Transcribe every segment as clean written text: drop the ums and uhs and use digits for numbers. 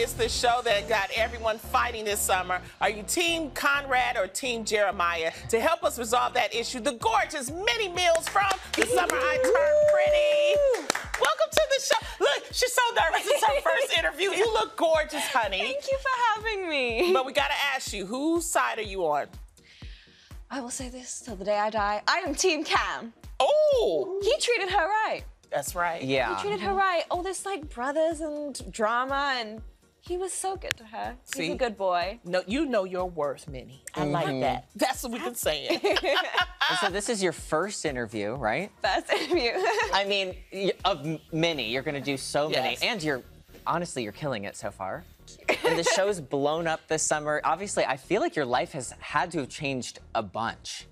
It's the show that got everyone fighting this summer. Are you Team Conrad or Team Jeremiah? To help us resolve that issue, the gorgeous Minnie Mills from The Summer I Turned Pretty. Welcome to the show. Look, she's so nervous. It's her first interview. You look gorgeous, honey. Thank you for having me. But we got to ask you, whose side are you on? I will say this till the day I die. I am Team Cam. Oh! He treated her right. That's right. Yeah. He treated her right. All this like brothers and drama, and he was so good to her. He's a good boy. No, you know your worth, Minnie. I like that. That's what we've been saying. So this is your first interview, right? First interview. I mean, of many. You're going to do so many. Yes. And honestly, you're killing it so far. And the show's blown up this summer. Obviously, I feel like your life has had to have changed a bunch.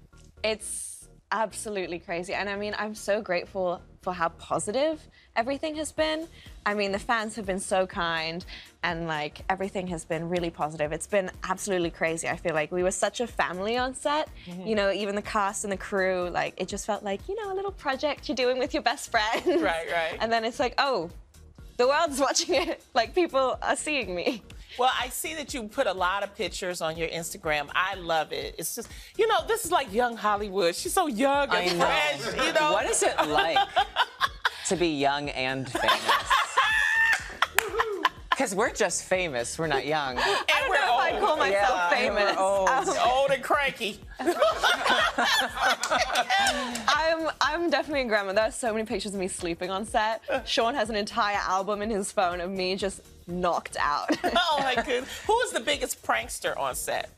It's absolutely crazy. And I mean, I'm so grateful for how positive everything has been. I mean, the fans have been so kind and like everything has been really positive. It's been absolutely crazy. I feel like we were such a family on set. You know, even the cast and the crew, like it just felt like, you know, a little project you're doing with your best friend. Right, right. And then it's like, oh, the world's watching it. Like people are seeing me. Well, I see that you put a lot of pictures on your Instagram. I love it. It's just, you know, this is like young Hollywood. She's so young and fresh, you know? What is it like to be young and famous? Because we're just famous, we're not young. I don't know if I call myself famous. Old and cranky. I'm definitely a grandma. There are so many pictures of me sleeping on set. Sean has an entire album in his phone of me just knocked out. Oh my goodness. Who is the biggest prankster on set?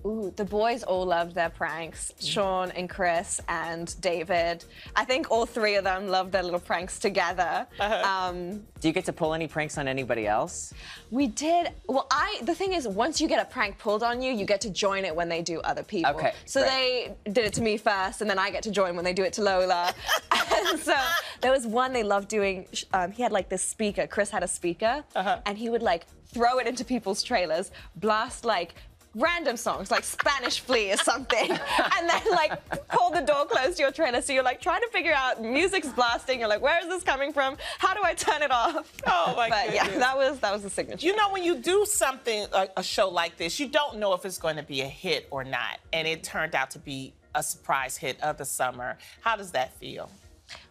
Ooh, the boys all loved their pranks. Sean and Chris and David. I think all three of them loved their little pranks together. Do you get to pull any pranks on anybody else? We did. Well, the thing is, once you get a prank pulled on you, you get to join it when they do other people. Okay, so they did it to me first, and then I get to join when they do it to Lola. And so there was one they loved doing. He had like this speaker. Chris had a speaker, and he would like throw it into people's trailers, blast like random songs like Spanish Flea or something, and then like pull the door closed to your trailer. So you're like trying to figure out music's blasting. You're like, where is this coming from? How do I turn it off? Oh my But goodness. yeah, that was the signature. You know, when you do something, a show like this, you don't know if it's going to be a hit or not. And it turned out to be a surprise hit of the summer. How does that feel?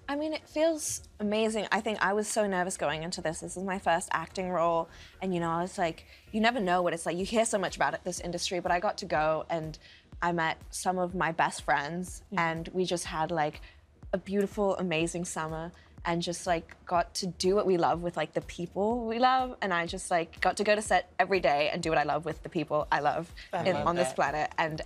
I mean, it feels amazing. I think I was so nervous going into this. This is my first acting role. And, you know, I was like, you never know what it's like. You hear so much about it, this industry, but I got to go and I met some of my best friends and we just had like a beautiful, amazing summer and just like got to do what we love with like the people we love. And I just like got to go to set every day and do what I love with the people I love on this planet. And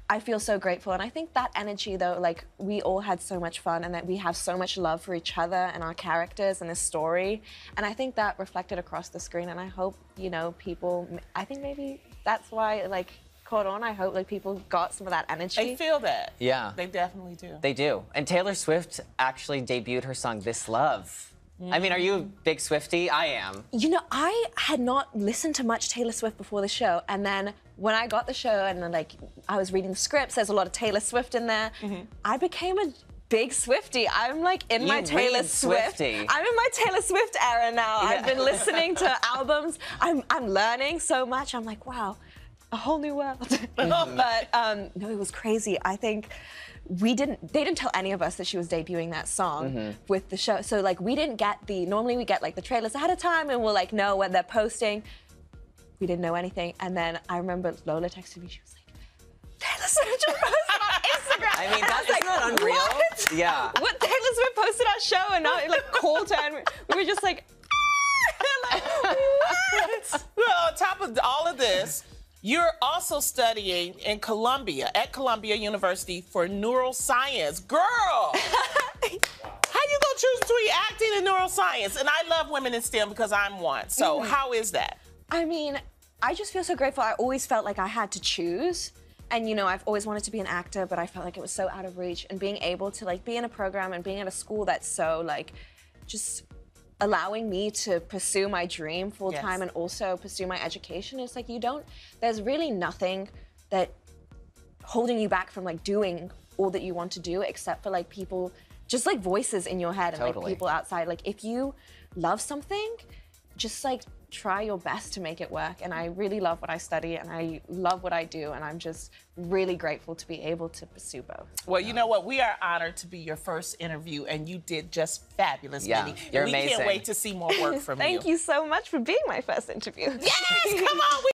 I feel so grateful. And I think that energy though, like we all had so much fun and that we have so much love for each other and our characters and this story. And I think that reflected across the screen. And I hope, you know, people, I think maybe that's why like caught on. I hope like people got some of that energy. They feel that. Yeah. They definitely do. They do. And Taylor Swift actually debuted her song, This Love. I mean, are you a big Swiftie? I am. You know, I had not listened to much Taylor Swift before the show, and then when I got the show and then, like, I was reading the scripts, there's a lot of Taylor Swift in there, I became a big Swiftie. I'm like in my Taylor Swift. Swiftie. I'm in my Taylor Swift era now. I've been listening to albums. I'm learning so much. I'm like, wow, a whole new world. But no, it was crazy. I think they didn't tell any of us that she was debuting that song with the show. So like we didn't get normally we get like the trailers ahead of time and we'll like know when they're posting. We didn't know anything. And then I remember Lola texted me, she was like, Taylor Swift just posted on Instagram. I mean, that's like, not unreal. What? Yeah. What, Taylor Swift posted our show and now it like called her and we were just like, like what? Well, on top of all of this, you're also studying in Columbia, at Columbia University for neuroscience. Girl! How you gonna choose between acting and neuroscience? And I love women in STEM because I'm one. So how is that? I mean, I just feel so grateful. I always felt like I had to choose. And you know, I've always wanted to be an actor, but I felt like it was so out of reach. And being able to like be in a program and being at a school that's so like, just allowing me to pursue my dream full time and also pursue my education. It's like there's really nothing that holding you back from like doing all that you want to do except for like people, just like voices in your head and like people outside. Like if you love something, just like try your best to make it work. And I really love what I study and I love what I do. And I'm just really grateful to be able to pursue both. Well, you know what? We are honored to be your first interview, and you did just fabulous, Yeah, Minnie. you're and we amazing. can't wait to see more work from you. Thank you so much for being my first interview. Yes, come on.